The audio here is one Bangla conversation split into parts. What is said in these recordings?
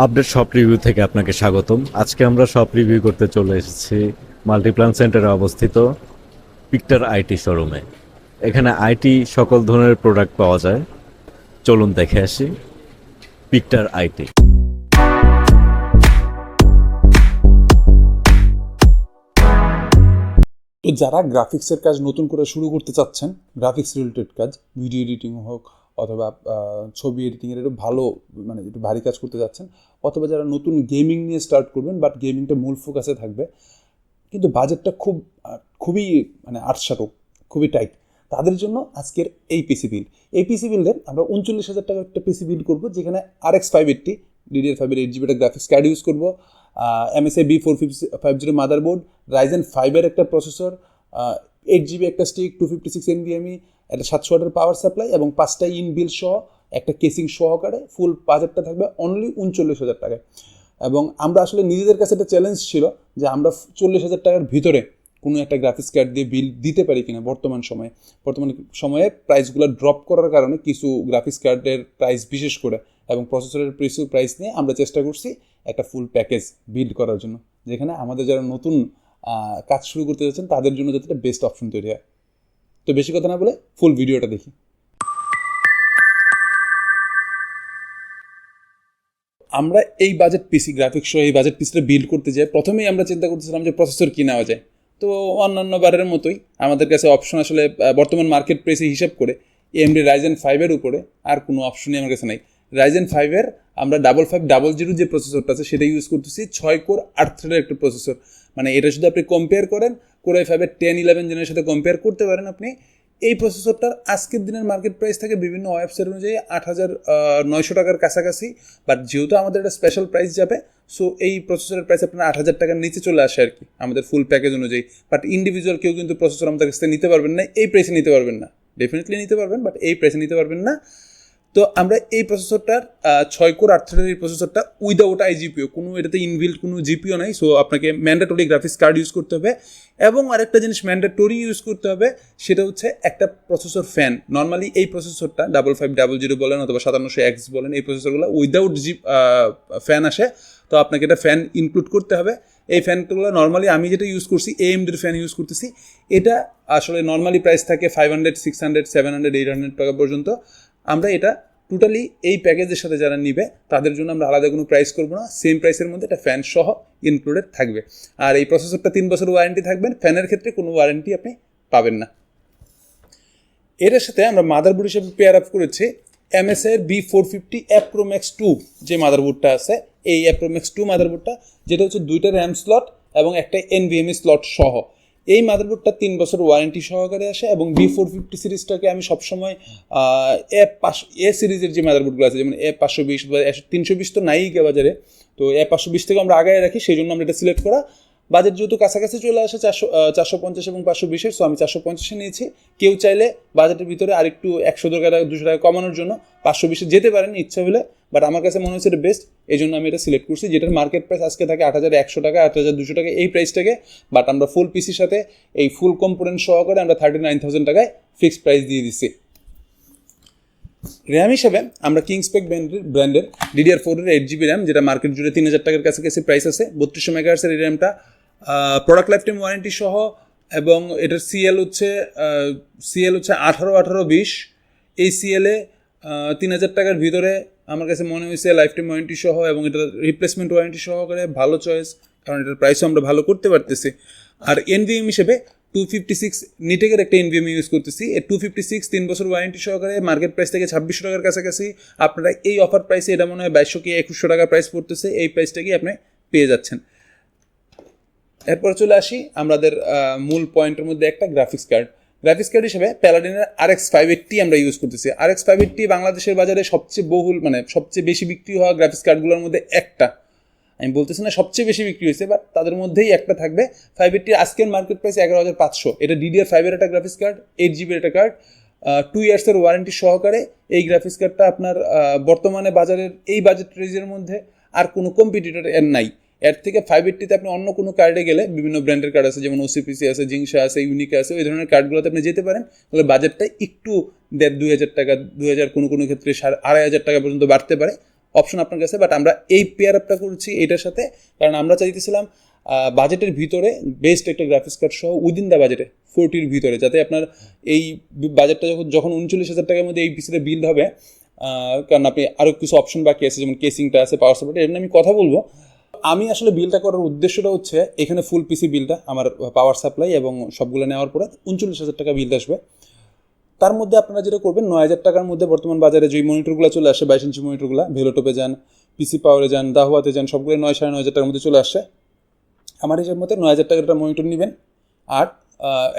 আপডেট শপ রিভিউ থেকে আপনাকে স্বাগতম। আজকে আমরা শপ রিভিউ করতে চলে এসেছি মাল্টিপ্ল্যান সেন্টারে অবস্থিত পিকটার আইটি শোরুমে। এখানে আইটি সকল ধরনের প্রোডাক্ট পাওয়া যায়। চলুন দেখে আসি পিকটার আইটি। তো যারা গ্রাফিক্সের কাজ নতুন করে শুরু করতে চাচ্ছেন, গ্রাফিক্স রিলেটেড কাজ, ভিডিও এডিটিং হোক অথবা ছবি এডিটিংয়ের একটু ভালো একটু ভারী কাজ করতে যাচ্ছেন, অথবা যারা নতুন গেমিং নিয়ে স্টার্ট করবেন বাট গেমিংটা মূল ফোকাসে থাকবে কিন্তু বাজেটটা খুবই আটসাটো, খুবই টাইট, তাদের জন্য আজকের এই পিসি বিল্ড। এই পিসি বিল্ডে আমরা 39,000 টাকার একটা পিসি বিল্ড করবো, যেখানে RX 580 DDR5-এর 8GB একটা গ্রাফিক্স কার্ড ইউজ করবো, MSI B450 মাদারবোর্ড, Ryzen 5-এর একটা প্রসেসর, 8GB একটা স্টিক, 256 NVMe, একটা 700 ওয়াটের পাওয়ার সাপ্লাই এবং 5টা ইনবিল্ড সহ একটা কেসিং সহকারে ফুল বাজেটটা থাকবে অনলি 39,000 টাকায়। এবং আমরা আসলে নিজেদের কাছে একটা চ্যালেঞ্জ ছিল যে আমরা 40,000 টাকার ভিতরে কোনো একটা গ্রাফিক্স কার্ড দিয়ে বিল দিতে পারি কিনা। বর্তমান সময়ে প্রাইসগুলো ড্রপ করার কারণে কিছু গ্রাফিক্স কার্ডের প্রাইস বিশেষ করে এবং প্রসেসরের প্রাইস নিয়ে আমরা চেষ্টা করছি একটা ফুল প্যাকেজ বিল্ড করার জন্য, যেখানে আমাদের যারা নতুন কাজ শুরু করতে যাচ্ছেন তাদের জন্য যাতে একটা বেস্ট অপশন তৈরি হয়। তো বেশি কথা না বলে ফুল ভিডিওটা দেখি। আমরা এই বাজেট পিসি গ্রাফিক্স সহ এই বাজেট পিসিটা বিল্ড করতে যাই, প্রথমেই আমরা চিন্তা করতেছিলাম যে প্রসেসর কী নেওয়া যায়। তো অন্যান্য বারের মতোই আমাদের কাছে অপশন আসলে বর্তমান মার্কেট প্রাইসে হিসাব করে AMD Ryzen 5-এর উপরে আর কোনো অপশনই আমার কাছে নাই। Ryzen 5-এর আমরা 5500 যে প্রসেসরটা আছে সেটা ইউজ করতেছি, 6 কোর 8 থ্রেডের একটা প্রসেসর। এটা যদি আপনি কম্পেয়ার করেন Core i5-এর 10-11 জেনের সাথে কম্পেয়ার করতে পারেন আপনি। এই প্রসেসরটার আজকের দিনের মার্কেট প্রাইস থাকে বিভিন্ন ওয়েবসাইট অনুযায়ী 8,900 টাকার কাছাকাছি, বাট যেহেতু আমাদের একটা স্পেশাল প্রাইস যাবে, সো এই প্রসেসরের প্রাইস আপনার 8,000 টাকার নিচে চলে আসে আর কি আমাদের ফুল প্যাকেজ অনুযায়ী। বাট ইন্ডিভিজুয়াল কেউ কিন্তু প্রসেসর আমাদের কাছ থেকে নিতে পারবেন না, এই প্রাইসে নিতে পারবেন না। ডেফিনেটলি নিতে পারবেন, বাট এই প্রাইসে নিতে পারবেন না। তো আমরা এই প্রসেসরটার 6 কোর 8 থ্রেডের এই প্রসেসরটা উইদাউট আইজিপিও, কোনো এটাতে ইনবিল্ট কোনো জিপিও নাই, সো আপনাকে ম্যান্ডেটরি গ্রাফিক্স কার্ড ইউজ করতে হবে। এবং আরেকটা জিনিস ম্যান্ডেটরি ইউজ করতে হবে, সেটা হচ্ছে একটা প্রসেসর ফ্যান। নর্মালি এই প্রসেসরটা 5500 বলেন অথবা 5700X বলেন, এই প্রসেসরগুলো উইদাউট ফ্যান আসে, তো আপনাকে এটা ফ্যান ইনক্লুড করতে হবে। এই ফ্যানগুলো নর্মালি আমি যেটা ইউজ করছি AMD-র ফ্যান ইউজ করতেছি। এটা আসলে নর্মালি প্রাইস থাকে 500, 600, 700, 800 টাকা পর্যন্ত। আমরা এটা টোটালি এই প্যাকেজের সাথে যারা নিবে তাদের জন্য আমরা আলাদা কোনো প্রাইস করবো না, সেম প্রাইসের মধ্যে এটা ফ্যান সহ ইনক্লুডেড থাকবে। আর এই প্রসেসরটা 3 বছর ওয়ারেন্টি থাকবেন, ফ্যানের ক্ষেত্রে কোনো ওয়ারেন্টি আপনি পাবেন না। এর সাথে আমরা মাদারবোর্ড হিসেবে পেয়ার আপ করেছি MSI-এর B450 Pro Max 2 যে মাদারবোর্ডটা আছে, এই Pro Max 2 মাদারবোর্ডটা, যেটা হচ্ছে 2টা RAM স্লট এবং একটা NVMe স্লট সহ। এই মাদারবোর্ডটা 3 বছর ওয়ারেন্টি সহকারে আসে। এবং B450 সিরিজটাকে আমি সবসময় এ সিরিজের যে মাদারবোর্ডগুলো আছে, যেমন A520 বা 320 তো নাই বাজারে, তো A520 থেকে আমরা আগায় রাখি, সেই জন্য আমরা এটা সিলেক্ট করা। বাজেট যেহেতু কাছাকাছি চলে আসে 450 এবং 520-এর, সো আমি 450-এ নিয়েছি। কেউ চাইলে বাজেটের ভিতরে আরেকটু 100 টাকা 200 টাকা কমানোর জন্য 520-এ যেতে পারেন ইচ্ছা হলে, বাট আমার কাছে মনে হচ্ছে এটা বেস্ট, এই জন্য আমি এটা সিলেক্ট করছি, যেটার মার্কেট প্রাইস আজকে থাকে 8,100 টাকা, 8,200 টাকা এই প্রাইসটাকে। বাট আমরা ফুল পিসির সাথে এই ফুল কম্পোনেন্ট সহকারে আমরা 39,000 টাকায় ফিক্সড প্রাইস দিয়ে দিচ্ছি। র্যাম হিসেবে আমরা কিংসপেক ব্র্যান্ডের DDR4-এর 8GB র্যাম, যেটা মার্কেট জুড়ে 3,000 টাকার কাছাকাছি প্রাইস আছে। 3200 মেগাহার্টজের এই র্যামটা প্রোডাক্ট লাইফ টাইম ওয়ারেন্টি সহ, এবং এটার CL হচ্ছে 18-18-20। এই CL-এ 3,000 টাকার ভিতরে আমার কাছে মনে হয়েছে লাইফ টাইম ওয়ারেন্টি সহ এবং এটার রিপ্লেসমেন্ট ওয়ারেন্টি সহকারে ভালো চয়েস, কারণ এটার প্রাইসও আমরা ভালো করতে পারতেছি। আর NVMe হিসেবে 256 নিটেকের একটা NVMe ইউজ করতেছি। 256 3 বছর ওয়ারেন্টি সহকারে মার্কেট প্রাইস থেকে 2,600 টাকার কাছাকাছি। আপনারা এই অফার প্রাইসে, এটা মনে হয় 2,200 কি 2,100 টাকা প্রাইস পড়তেছে, এই প্রাইসটাকেই আপনি পেয়ে যাচ্ছেন। এরপর চলে আসি আমাদের মূল পয়েন্টের মধ্যে একটা গ্রাফিক্স কার্ড হিসেবে প্যালাডিনের RX 580 আমরা ইউজ করতেছি। RX 580 বাংলাদেশের বাজারে সবচেয়ে বেশি বিক্রি হওয়া গ্রাফিক্স কার্ডগুলোর মধ্যে একটা। আমি বলতেছি না সবচেয়ে বেশি বিক্রি হয়েছে, বাট তাদের মধ্যেই একটা থাকবে। 580 আজকের মার্কেট প্রাইস 11,500। এটা DDR5-এর একটা গ্রাফিক্স কার্ড, 8GB-র একটা কার্ড, 2 ইয়ার্সের ওয়ারেন্টি সহকারে। এই গ্রাফিক্স কার্ডটা আপনার বর্তমানে বাজারের এই বাজেট রেঞ্জের মধ্যে আর কোনো কম্পিটিটর এর নাই। এর থেকে 580-তে আপনি অন্য কোনো কার্ডে গেলে, বিভিন্ন ব্র্যান্ডের কার্ড আছে, যেমন OCPC আছে, জিংসা আছে, ইউনিকা আছে, ওই ধরনের কার্ডগুলোতে আপনি যেতে পারেন, তাহলে বাজেটটা একটু 1,500-2,000 টাকা, 2,000 কোনো ক্ষেত্রে 2,500 টাকা পর্যন্ত বাড়তে পারে। অপশন আপনার কাছে, বাট আমরা এই পেয়ার আপটা করছি এটার সাথে, কারণ আমরা চাইতেছিলাম বাজেটের ভিতরে বেস্ট একটা গ্রাফিক্স কার্ড সহ উইদিন দ্য বাজেটে 40-র ভিতরে, যাতে আপনার এই বাজেটটা যখন 39,000 টাকার মধ্যে এই পিসিটা বিল্ড হবে, কারণ আপনি আরও কিছু অপশন বাকি আছে, যেমন কেসিংটা আছে, পাওয়ার সাপ্লাই, এর নিয়ে আমি কথা বলবো। আমি আসলে বিলটা করার উদ্দেশ্যটা হচ্ছে এখানে ফুল পিসি বিলটা আমার পাওয়ার সাপ্লাই এবং সবগুলো নেওয়ার পরে 39,000 টাকা বিল আসবে। তার মধ্যে আপনারা যেটা করবেন, 9,000 টাকার মধ্যে বর্তমান বাজারে যে মনিটরগুলো চলে আসে 22 ইঞ্চি মনিটরগুলো, ভেলোটপে যান, পিসি পাওয়ারে যান, দাহুয়াতে যান, সবগুলো 9,000-9,500 টাকার মধ্যে চলে আসে। আমার হিসাব মতে 9,000 টাকার একটা মনিটর নেবেন, আর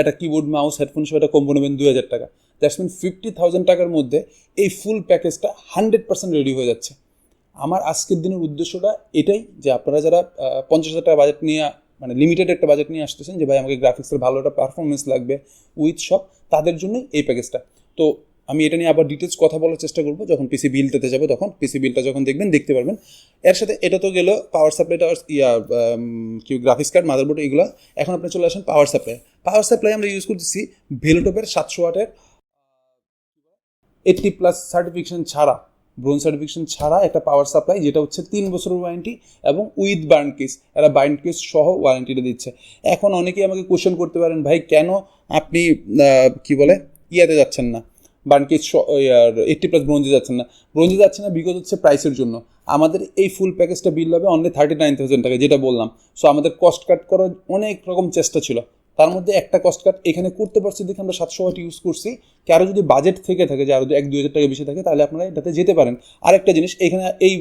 একটা কিবোর্ড, মাউস, হেডফোন সহ একটা কম্বো নেবেন 2,000 টাকা। দ্যাটস মিন 50,000 টাকার মধ্যে এই ফুল প্যাকেজটা 100% রেডি হয়ে যাচ্ছে। আমার আজকের দিনের উদ্দেশ্যটা এটাই, যে আপনারা যারা 50,000 টাকা বাজেট নিয়ে, মানে লিমিটেড একটা বাজেট নিয়ে আসতেছেন, যে ভাই আমাকে গ্রাফিক্সের ভালো একটা পারফরমেন্স লাগবে উইথ সব, তাদের জন্যই এই প্যাকেজটা। তো আমি এটা নিয়ে আবার ডিটেলস কথা বলার চেষ্টা করবো যখন পিসি বিলটাতে যাবো, তখন পিসি বিলটা যখন দেখবেন দেখতে পারবেন। এর সাথে এটা তো গেল পাওয়ার সাপ্লাইটা, কি গ্রাফিক্স কার্ড, মাদারবোর্ড, এগুলো। এখন আপনি চলে আসেন পাওয়ার সাপ্লাই। পাওয়ার সাপ্লাই আমরা ইউজ করতেছি ভেলোটপের 700 ওয়াটের 80+ সার্টিফিকেশন ছাড়া, ব্রোঞ্জ সার্টিফিকেশন ছাড়া একটা পাওয়ার সাপ্লাই, যেটা হচ্ছে 3 বছরের ওয়ারেন্টি এবং উইথ বার্ন কেস, এরা বার্ন কেস সহ ওয়ারেন্টিটা দিচ্ছে। এখন অনেকেই আমাকে কোশ্চেন করতে পারেন, ভাই কেন আপনি কি বলে ইয়াতে যাচ্ছেন না, বার্ন কেস 80+ ব্রোঞ্জে যাচ্ছেন না? ব্রোঞ্জে যাচ্ছে না বিকজ হচ্ছে প্রাইসের জন্য। আমাদের এই ফুল প্যাকেজটা বিল হবে অনলি 39,000 টাকা, যেটা বললাম। সো আমাদের কস্ট কাট করার অনেক রকম চেষ্টা ছিল, তার মধ্যে একটা কস্ট কাট এখানে করতে পারছি দেখে আমরা 700 ওয়াট ইউজ করছি। কারো যদি বাজেট থেকে থাকে, যে আরও 1-2 হাজার টাকা বেশি থাকে, তাহলে আপনারা এটাতে যেতে পারেন। আরেকটা জিনিস এখানে এই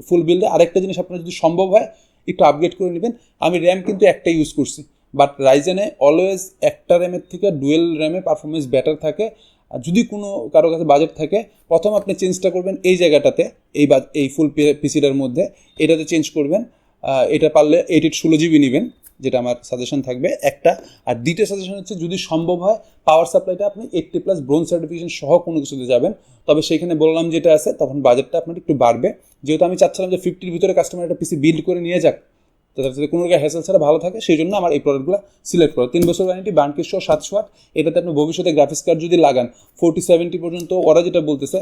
ফুল বিলটা, আরেকটা জিনিস আপনার যদি সম্ভব হয় একটু আপগ্রেড করে নেবেন। আমি র্যাম কিন্তু একটা ইউজ করছি, বাট রাইজেনে অলওয়েজ একটা র্যামের থেকে ডুয়েল র্যামে পারফরমেন্স বেটার থাকে। আর যদি কোনো কারো কাছে বাজেট থাকে, প্রথম আপনি চেঞ্জটা করবেন এই জায়গাটাতে, এই ফুল পিসিটার মধ্যে এটাতে চেঞ্জ করবেন। এটা পারলে 8/16 GB নেবেন, যেটা আমার সাজেশন থাকবে একটা। আর দ্বিতীয় সাজেশন হচ্ছে, যদি সম্ভব হয় পাওয়ার সাপ্লাইটা আপনি 80+ ব্রোঞ্জ সার্টিফিকেশন সহ কোনো কিছুতে যাবেন। তবে সেখানে বললাম যেটা আছে, তখন বাজেটটা আপনার একটু বাড়বে। যেহেতু আমি চাচ্ছিলাম যে 50-র ভিতরে কাস্টমার একটা পিসি বিল্ড করে নিয়ে যাক, যাতে কোনো হ্যাসেল ছাড়া ভালো থাকে, সেই জন্য আমার এই প্রোডাক্টগুলো সিলেক্ট করা। 3 বছর ওয়ারেন্টি, বার্নকেস সহ 700 ওয়াট। এটাতে আপনি ভবিষ্যতে গ্রাফিক্স কার্ড যদি লাগান 4070 পর্যন্ত, ওরা যেটা বলতেছে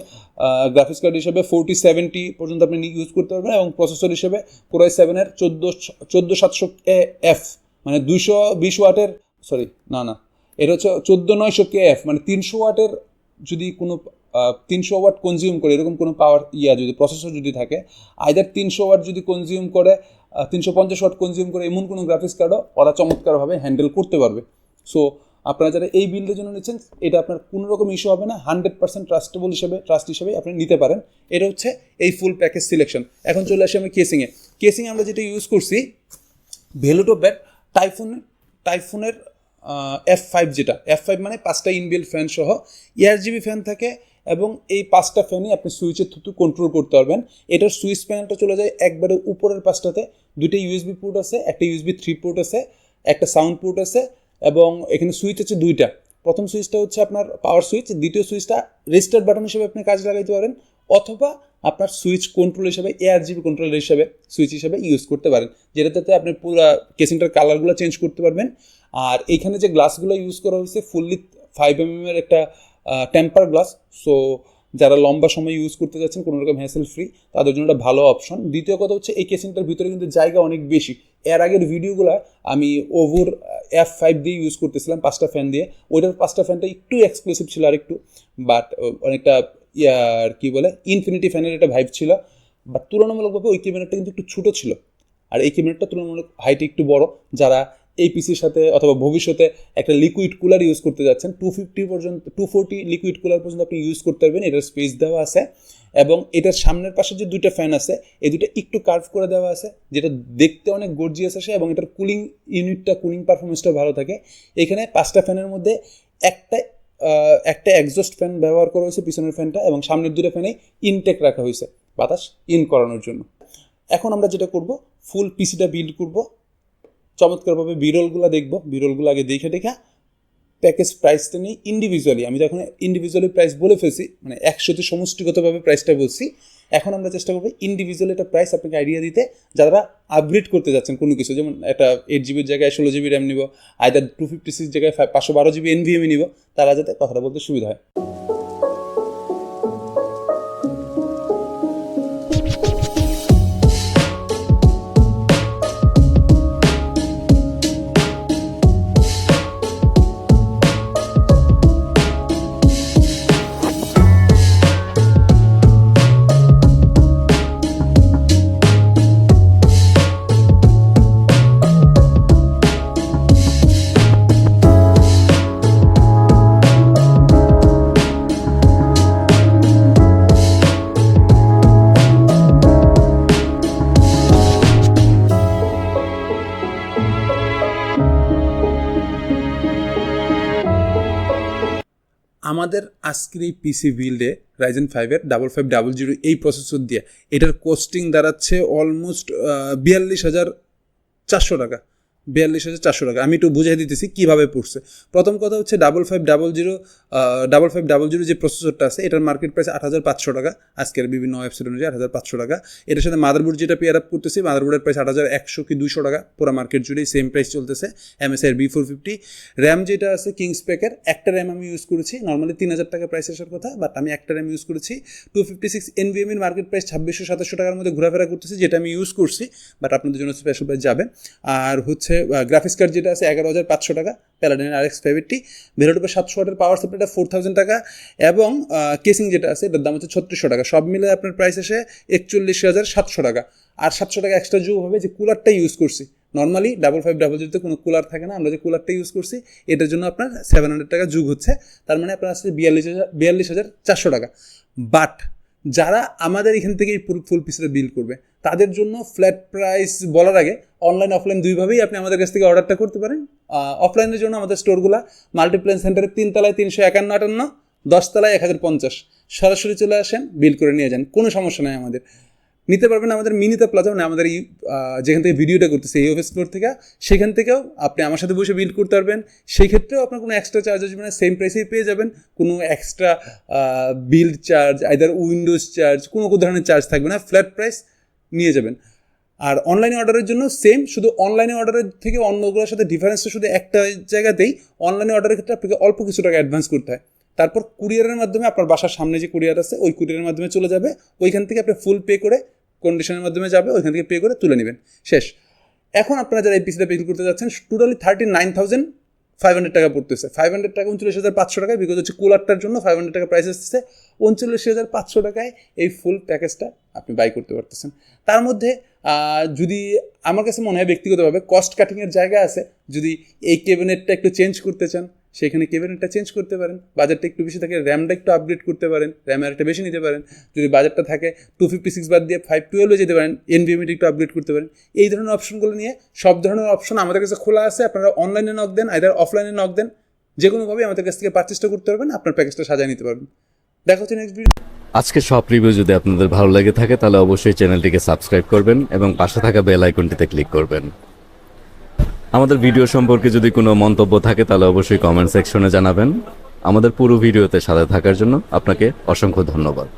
গ্রাফিক্স কার্ড হিসেবে 4070 পর্যন্ত আপনি ইউজ করতে পারবেন, এবং প্রসেসর হিসেবে Core i7-এর 14700F, মানে 220 ওয়াটের, সরি না, এটা হচ্ছে 14900KF, মানে 300 ওয়াটের যদি কোনো 300 ওয়াট কনজিউম করে এরকম কোনো পাওয়ার যদি প্রসেসর যদি থাকে, আইদার 300 ওয়াট যদি কনজিউম করে, 350 ওয়াট কনজিউম করে, এমন কোনো গ্রাফিক্স কার্ডও ওরা চমৎকারভাবে হ্যান্ডেল করতে পারবে। সো আপনারা যারা এই বিল্ডের জন্য নিচ্ছেন, এটা আপনার কোনো রকম ইস্যু হবে না, 100% ট্রাস্ট হিসেবে আপনি নিতে পারেন। এটা হচ্ছে এই ফুল প্যাকেজ সিলেকশন। এখন চলে আসি আমি কেসিংয়ে আমরা যেটা ইউজ করছি ভেলোটপের টাইফুনের F5, যেটা F5 মানে 5টা ইনবিল্ট ফ্যান সহ ARGB ফ্যান থাকে, এবং এই 5টা ফ্যানই আপনি সুইচের থ্রু কন্ট্রোল করতে পারবেন। এটার সুইচ প্যানেলটা চলে যায় একবারে উপরের 5টাতে, 2টা USB পোর্ট আছে, একটা USB 3 পোর্ট আছে, একটা সাউন্ড পোর্ট আছে, এবং এখানে সুইচ আছে 2টা। প্রথম সুইচটা হচ্ছে আপনার পাওয়ার সুইচ, দ্বিতীয় সুইচটা রেজিস্টার বাটন হিসেবে আপনি কাজ লাগাইতে পারেন, অথবা আপনার সুইচ কন্ট্রোল হিসেবে ARGB কন্ট্রোলার হিসেবে সুইচ হিসেবে ইউজ করতে পারেন, যেটাতে আপনি পুরো কেসিংটার কালারগুলো চেঞ্জ করতে পারবেন। আর এইখানে যে গ্লাসগুলো ইউজ করা হয়েছে ফুললি 5mm এর একটা টেম্পার গ্লাস। সো যারা লম্বা সময় ইউজ করতে যাচ্ছেন কোনো রকম হ্যাসেল ফ্রি, তাদের জন্য একটা ভালো অপশন। দ্বিতীয় কথা হচ্ছে, এই কেসিংটার ভিতরে কিন্তু জায়গা অনেক বেশি। এর আগের ভিডিওগুলো আমি ওভোর F5 দিয়ে ইউজ করতেছিলাম, 5টা ফ্যান দিয়ে। ওইটার 5টা ফ্যানটা একটু এক্সক্লুসিভ ছিল আর একটু, বাট অনেকটা কি বলে ইনফিনিটি ফ্যানের একটা ভাইব ছিল, বাট তুলনামূলকভাবে ওই ক্যাবিনেটটা কিন্তু একটু ছোটো ছিল, আর এই ক্যাবিনেটটা তুলনামূলক হাইটে একটু বড়। যারা এই পিসির সাথে অথবা ভবিষ্যতে একটা লিকুইড কুলার ইউজ করতে যাচ্ছেন, 240 লিকুইড কুলার পর্যন্ত আপনি ইউজ করতে পারবেন। এটার স্পেস দেওয়া আছে, এবং এটার সামনের পাশে যে 2টা ফ্যান আছে, এই 2টা একটু কার্ভ করে দেওয়া আছে, যেটা দেখতে অনেক গর্জিয়াস আসে, এবং এটার কুলিং পারফরমেন্সটা ভালো থাকে। এখানে 5টা ফ্যানের মধ্যে একটা এক্সস্ট ফ্যান ব্যবহার করা হয়েছে, পিছনের ফ্যানটা, এবং সামনের 2টা ফ্যানে ইনটেক রাখা হয়েছে বাতাস ইন করানোর জন্য। এখন আমরা যেটা করব, ফুল পিসিটা বিল্ড করব, চমৎকারভাবে বিরলগুলো দেখব, বিরলগুলো আগে দেখে প্যাকেজ প্রাইসটা নিয়ে ইন্ডিভিজুয়ালি, আমি তো এখন ইন্ডিভিজুয়ালি প্রাইস বলে ফেলছি, মানে একসাথে সমষ্টিগতভাবে প্রাইসটা বলছি। এখন আমরা চেষ্টা করবো ইন্ডিভিজুয়ালি একটা প্রাইস আপনাকে আইডিয়া দিতে, যারা আপগ্রেড করতে যাচ্ছেন কোনো কিছু, যেমন একটা 8GB জায়গায় 16GB র্যাম নিব, আইদার 256 জায়গায় 512GB NVMe নিব, তারা যাতে কথাটা বলতে সুবিধা হয়। আমাদের আজকের এই পিসি বিল্ডে রাইজেন 5-এর 5500 এই প্রসেসর দিয়ে এটার কস্টিং দাঁড়াচ্ছে অলমোস্ট 42,400 টাকা। 42,400 টাকা। আমি একটু বুঝিয়ে দিতেছি কীভাবে পড়ছে। প্রথম কথা হচ্ছে 5500 যে প্রসেসরটা আছে এটার মার্কেট প্রাইস 8,500 টাকা, আজকের বিভিন্ন ওয়েবসাইট অনুযায়ী 8,500 টাকা। এটার সাথে মাদারবোর্ড যেটা পেয়ার আপ করতেছি, মাদারবোর্ডের প্রাইস 8,100 কি 200 টাকা, পুরো মার্কেট জুড়েই সেম প্রাইস চলতেছে। MSI B450 র্যাম যেটা আছে কিংসপেকের, একটা র্যাম আমি ইউজ করেছি, নর্মালি 3,000 টাকা প্রাইস আসার কথা, বাট আমি একটা র্যাম ইউজ করেছি। 256 NVMe মার্কেট প্রাইস 2600-2700 টাকার মধ্যে ঘোরাফেরা করতেছি, যেটা আমি ইউজ করছি, বাট আপনাদের জন্য স্পেশাল প্রাইস যাবে। আর হচ্ছে গ্রাফিক্স কার্ড যেটা আছে 11,500 টাকা, প্যালাডিনের RX 580, ভেলোটপের 700 ওয়াটের পাওয়ার সাপ্লাইটা 4,000 টাকা, এবং কেসিং যেটা আছে এটার দাম হচ্ছে 3600 টাকা। সব মিলে আপনার প্রাইস আসে 41,700 টাকা। আর 700 টাকা এক্সট্রা যোগ হবে যে কুলারটা ইউজ করছি। নর্মালি 5500 কোনো কুলার থাকে না, আমরা যে কুলারটা ইউজ করছি এটার জন্য আপনার 700 টাকা যোগ হচ্ছে, তার মানে আপনার আসছে 42,400 টাকা। বাট যারা আমাদের এখান থেকে এই ফুল পিসটা বিল করবে তাদের জন্য ফ্ল্যাট প্রাইস বলার আগে অনলাইন অফলাইন দুইভাবেই আপনি আমাদের কাছ থেকে অর্ডারটা করতে পারেন। অফলাইনের জন্য আমাদের স্টোরগুলো মাল্টিপ্ল্যান সেন্টারের 3 তলায় 351-58, 10 তলায় 1050। সরাসরি চলে আসেন, বিল করে নিয়ে যান, কোনো সমস্যা নাই। আমাদের নিতে পারবেন আমাদের মিনিতা প্লাজা, মানে আমাদের এই যেখান থেকে ভিডিওটা করতেছে এই অফিস ফ্লোর থেকে, সেখান থেকেও আপনি আমার সাথে বসে বিল করতে পারবেন। সেই ক্ষেত্রেও আপনার কোনো এক্সট্রা চার্জ আসবে না, সেম প্রাইসেই পেয়ে যাবেন। কোনো এক্সট্রা বিল চার্জ, আইদার উইন্ডোজ চার্জ, কোনো ধরনের চার্জ থাকবে না, ফ্ল্যাট প্রাইস নিয়ে যাবেন। আর অনলাইনে অর্ডারের জন্য সেম, শুধু অনলাইনে অর্ডারের থেকে অন্যগুলোর সাথে ডিফারেন্সটা শুধু একটা জায়গাতেই, অনলাইনে অর্ডারের ক্ষেত্রে আপনাকে অল্প কিছু টাকা অ্যাডভান্স করতে হয়, তারপর কুরিয়ারের মাধ্যমে আপনার বাসার সামনে যে কুরিয়ার আছে ওই কুরিয়ারের মাধ্যমে চলে যাবে, ওইখান থেকে আপনি ফুল পে করে কন্ডিশনের মাধ্যমে যাবে, ওইখান থেকে পে করে তুলে নেবেন, শেষ। এখন আপনারা যারা এই পিসিটা বিল করতে যাচ্ছেন টোটালি 39,500 টাকা পড়তেছে। 500 টাকা 39,500 টাকায়, বিকজ হচ্ছে কুলারটার জন্য 500 টাকা প্রাইস আসতেছে। 39,500 টাকায় এই ফুল প্যাকেজটা আপনি বাই করতে পারতেছেন। তার মধ্যে যদি আমার কাছে মনে হয় ব্যক্তিগতভাবে কস্ট কাটিংয়ের জায়গা আছে, যদি এই ক্যাবিনেটটা একটু চেঞ্জ করতে চান সেখানে ক্যাবিনেটটা চেঞ্জ করতে পারেন, বাজেটটা একটু বেশি থাকে র্যামটা একটু আপগ্রেড করতে পারেন, র্যাম আরেকটা বেশি নিতে পারেন। যদি বাজেটটা থাকে 256 বাদ দিয়ে 512 যেতে পারেন, NVMe একটু আপগ্রেড করতে পারেন। এই ধরনের অপশনগুলো নিয়ে সব ধরনের অপশন আমাদের কাছে খোলা আছে। আপনারা অনলাইনে নক দেন, আইদার অফলাইনে নক দেন, যে কোনোভাবেই আমাদের কাছ থেকে পারচেসটা করতে পারবেন, আপনার প্যাকেজটা সাজিয়ে নিতে পারবেন। দেখা হচ্ছে নেক্সট ভিডিও। আজকে সব রিভিউ যদি আপনাদের ভালো লেগে থাকে তাহলে অবশ্যই চ্যানেলটিকে সাবস্ক্রাইব করবেন এবং পাশে থাকা বেল আইকনটিতে ক্লিক করবেন। আমাদের ভিডিও সম্পর্কে যদি কোনো মন্তব্য থাকে তাহলে অবশ্যই কমেন্ট সেকশনে জানাবেন। আমাদের পুরো ভিডিওতে সাথে থাকার জন্য আপনাকে অসংখ্য ধন্যবাদ।